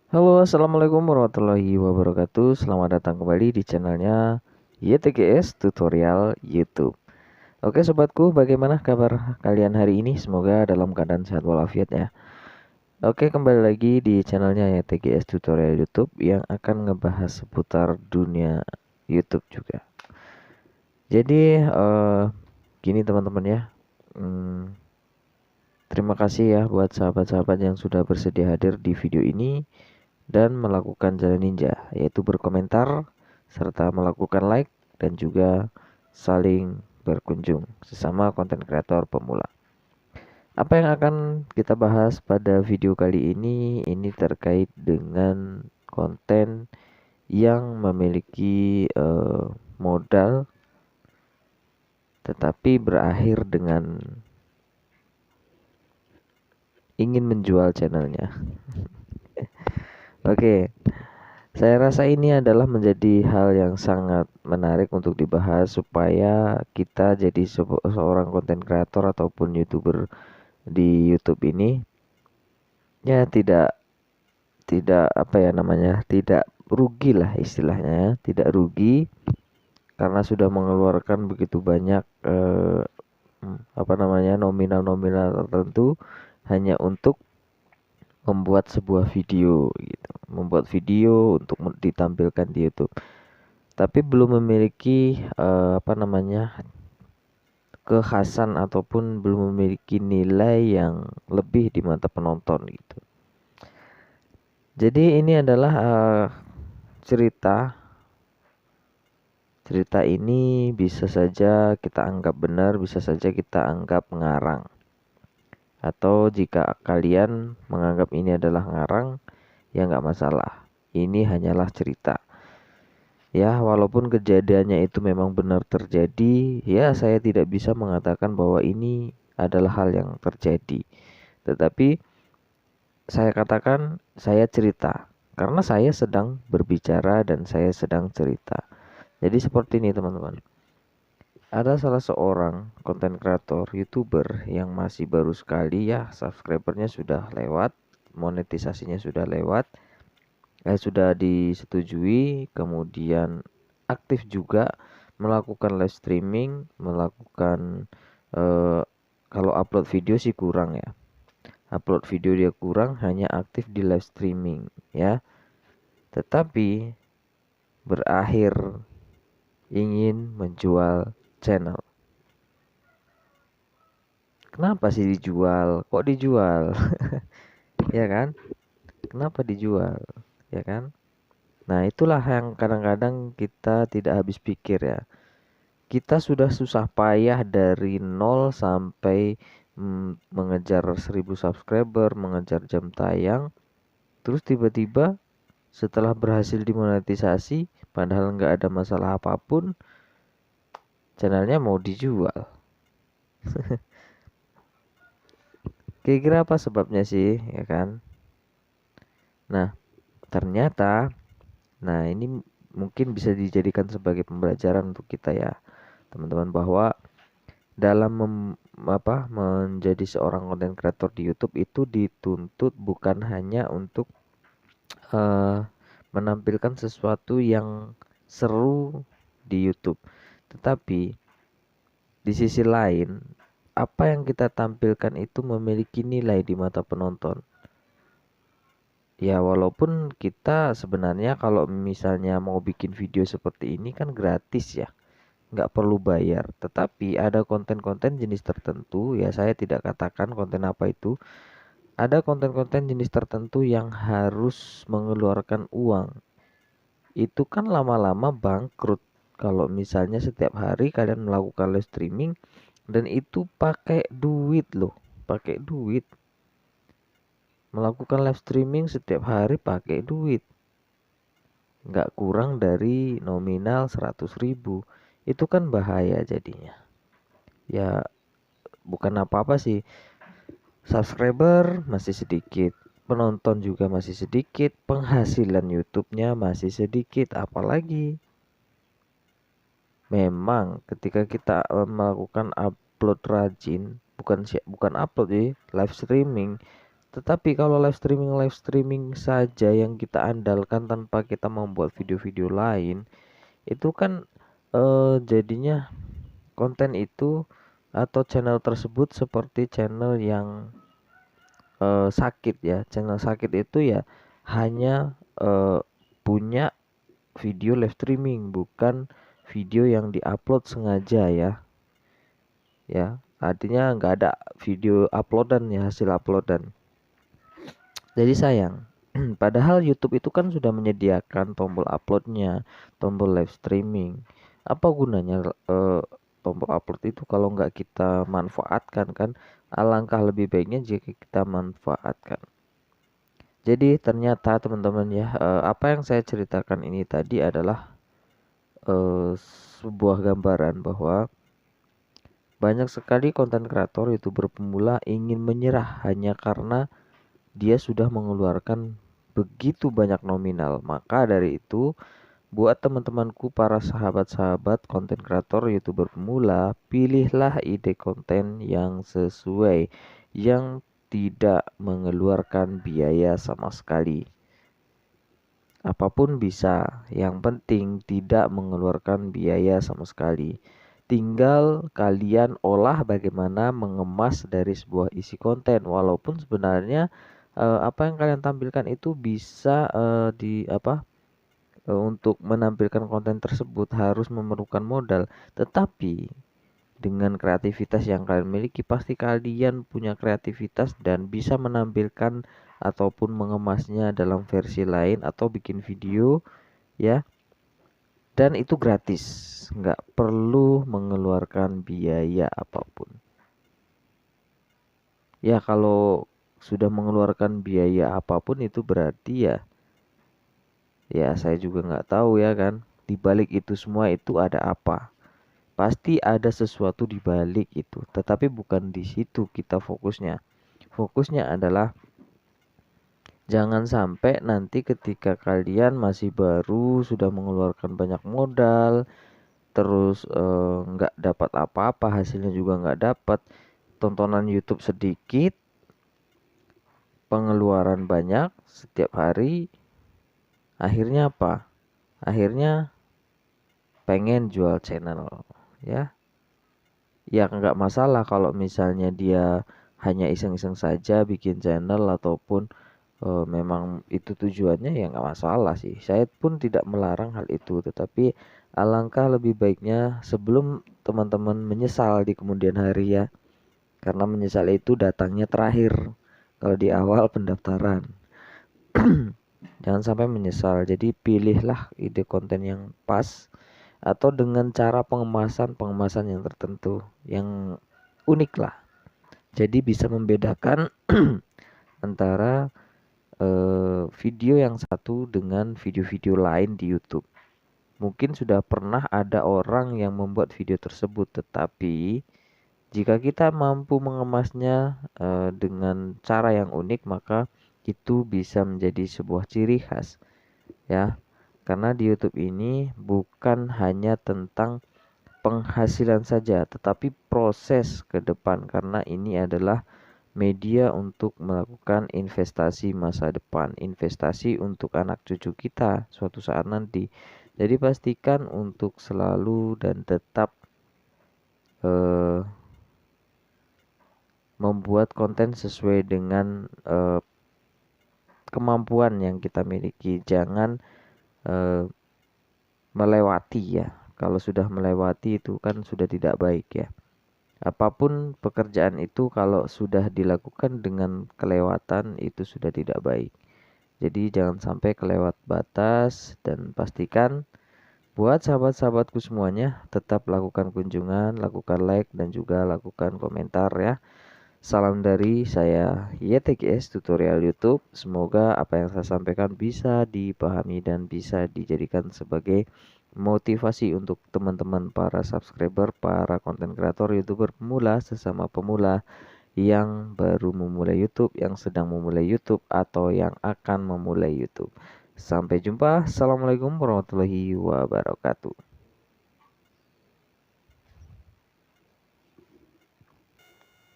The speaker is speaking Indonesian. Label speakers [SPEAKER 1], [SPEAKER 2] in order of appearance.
[SPEAKER 1] Halo, assalamualaikum warahmatullahi wabarakatuh. Selamat datang kembali di channelnya YTGS Tutorial YouTube. Oke sobatku, bagaimana kabar kalian hari ini? Semoga dalam keadaan sehat walafiat ya. Oke, kembali lagi di channelnya YTGS Tutorial YouTube yang akan ngebahas seputar dunia YouTube juga. Jadi gini teman-teman ya. Hmm, Terima kasih ya buat sahabat-sahabat yang sudah bersedia hadir di video ini dan melakukan jalan ninja, yaitu berkomentar serta melakukan like dan juga saling berkunjung sesama konten kreator pemula. Apa yang akan kita bahas pada video kali ini terkait dengan konten yang memiliki modal tetapi berakhir dengan ingin menjual channelnya. Oke, saya rasa ini adalah menjadi hal yang sangat menarik untuk dibahas supaya kita jadi seorang konten kreator ataupun YouTuber di YouTube ini ya tidak apa ya namanya, tidak rugi lah istilahnya ya, tidak rugi karena sudah mengeluarkan begitu banyak apa namanya nominal-nominal tertentu hanya untuk membuat sebuah video gitu, membuat video untuk ditampilkan di YouTube. Tapi belum memiliki apa namanya kekhasan ataupun belum memiliki nilai yang lebih di mata penonton gitu. Jadi ini adalah cerita. Cerita ini bisa saja kita anggap benar, bisa saja kita anggap ngarang. Atau jika kalian menganggap ini adalah ngarang, ya nggak masalah. Ini hanyalah cerita. Ya, walaupun kejadiannya itu memang benar terjadi, ya saya tidak bisa mengatakan bahwa ini adalah hal yang terjadi. Tetapi saya katakan saya cerita karena saya sedang berbicara dan saya sedang cerita. Jadi seperti ini teman-teman. Ada salah seorang konten kreator YouTuber yang masih baru sekali ya, subscribernya sudah lewat, monetisasinya sudah lewat, sudah disetujui, kemudian aktif juga melakukan live streaming, melakukan eh, kalau upload video sih kurang ya. Upload video dia kurang, hanya aktif di live streaming ya. Tetapi berakhir ingin menjual channel. Kenapa sih dijual? Kok dijual? Ya kan? Kenapa dijual? Ya kan? Nah, itulah yang kadang-kadang kita tidak habis pikir ya. Kita sudah susah payah dari nol sampai mengejar 1000 subscriber, mengejar jam tayang, terus tiba-tiba setelah berhasil dimonetisasi, padahal nggak ada masalah apapun, channelnya mau dijual. Kira-kira apa sebabnya sih, ya kan? Nah, ternyata, nah ini mungkin bisa dijadikan sebagai pembelajaran untuk kita ya, teman-teman, bahwa dalam menjadi seorang konten kreator di YouTube itu dituntut bukan hanya untuk eh, menampilkan sesuatu yang seru di YouTube, tetapi di sisi lain apa yang kita tampilkan itu memiliki nilai di mata penonton. Ya walaupun kita sebenarnya kalau misalnya mau bikin video seperti ini kan gratis ya, nggak perlu bayar. Tetapi ada konten-konten jenis tertentu, ya saya tidak katakan konten apa itu. Ada konten-konten jenis tertentu yang harus mengeluarkan uang. Itu kan lama-lama bangkrut. Kalau misalnya setiap hari kalian melakukan live streaming dan itu pakai duit loh, pakai duit. Melakukan live streaming setiap hari pakai duit. Nggak kurang dari nominal 100.000. Itu kan bahaya jadinya. Ya bukan apa-apa sih, subscriber masih sedikit, penonton juga masih sedikit, penghasilan YouTube-nya masih sedikit, apalagi memang ketika kita melakukan upload rajin, bukan upload ya, live streaming Tetapi kalau live streaming saja yang kita andalkan tanpa kita membuat video-video lain, itu kan jadinya konten itu atau channel tersebut seperti channel yang sakit ya. Channel sakit itu ya hanya punya video live streaming, bukan video yang diupload sengaja ya. Ya, artinya nggak ada video uploadan ya, hasil uploadan. Jadi sayang. Padahal YouTube itu kan sudah menyediakan tombol uploadnya, tombol live streaming. Apa gunanya tombol upload itu kalau nggak kita manfaatkan kan? Alangkah lebih baiknya jika kita manfaatkan. Jadi ternyata teman-teman ya, apa yang saya ceritakan ini tadi adalah sebuah gambaran bahwa banyak sekali konten kreator YouTuber pemula ingin menyerah hanya karena dia sudah mengeluarkan begitu banyak nominal. Maka dari itu, buat teman-temanku para sahabat-sahabat konten kreator YouTuber pemula, pilihlah ide konten yang sesuai, yang tidak mengeluarkan biaya sama sekali. Apapun bisa, yang penting tidak mengeluarkan biaya sama sekali. Tinggal kalian olah bagaimana mengemas dari sebuah isi konten, walaupun sebenarnya apa yang kalian tampilkan itu bisa untuk menampilkan konten tersebut harus memerlukan modal, tetapi dengan kreativitas yang kalian miliki pasti kalian punya kreativitas dan bisa menampilkan ataupun mengemasnya dalam versi lain atau bikin video ya, dan itu gratis, nggak perlu mengeluarkan biaya apapun. Ya kalau sudah mengeluarkan biaya apapun itu berarti ya saya juga nggak tahu ya kan, di balik itu semua itu ada apa. Pasti ada sesuatu di balik itu, tetapi bukan di situ kita fokusnya. Fokusnya adalah jangan sampai nanti ketika kalian masih baru sudah mengeluarkan banyak modal, terus nggak dapat apa-apa, hasilnya juga nggak dapat, tontonan YouTube sedikit, pengeluaran banyak setiap hari, akhirnya apa? Akhirnya pengen jual channel ya. Ya nggak masalah kalau misalnya dia hanya iseng-iseng saja bikin channel ataupun memang itu tujuannya, ya nggak masalah sih. Saya pun tidak melarang hal itu, tetapi alangkah lebih baiknya sebelum teman-teman menyesal di kemudian hari ya, karena menyesal itu datangnya terakhir kalau di awal pendaftaran. Jangan sampai menyesal. Jadi pilihlah ide konten yang pas atau dengan cara pengemasan yang tertentu yang unik lah. Jadi bisa membedakan antara video yang satu dengan video-video lain di YouTube. Mungkin sudah pernah ada orang yang membuat video tersebut, tetapi jika kita mampu mengemasnya dengan cara yang unik, maka itu bisa menjadi sebuah ciri khas ya. Karena di YouTube ini bukan hanya tentang penghasilan saja, tetapi proses ke depan, karena ini adalah media untuk melakukan investasi masa depan, investasi untuk anak cucu kita suatu saat nanti. Jadi pastikan untuk selalu dan tetap membuat konten sesuai dengan kemampuan yang kita miliki. Jangan melewati ya. Kalau sudah melewati itu kan sudah tidak baik ya. Apapun pekerjaan itu kalau sudah dilakukan dengan kelewatan itu sudah tidak baik. Jadi jangan sampai kelewat batas, dan pastikan buat sahabat-sahabatku semuanya tetap lakukan kunjungan, lakukan like dan juga lakukan komentar ya. Salam dari saya YTGS Tutorial YouTube. Semoga apa yang saya sampaikan bisa dipahami dan bisa dijadikan sebagai motivasi untuk teman-teman para subscriber, para konten kreator, YouTuber pemula, sesama pemula yang baru memulai YouTube, yang sedang memulai YouTube, atau yang akan memulai YouTube. Sampai jumpa. Assalamualaikum warahmatullahi wabarakatuh.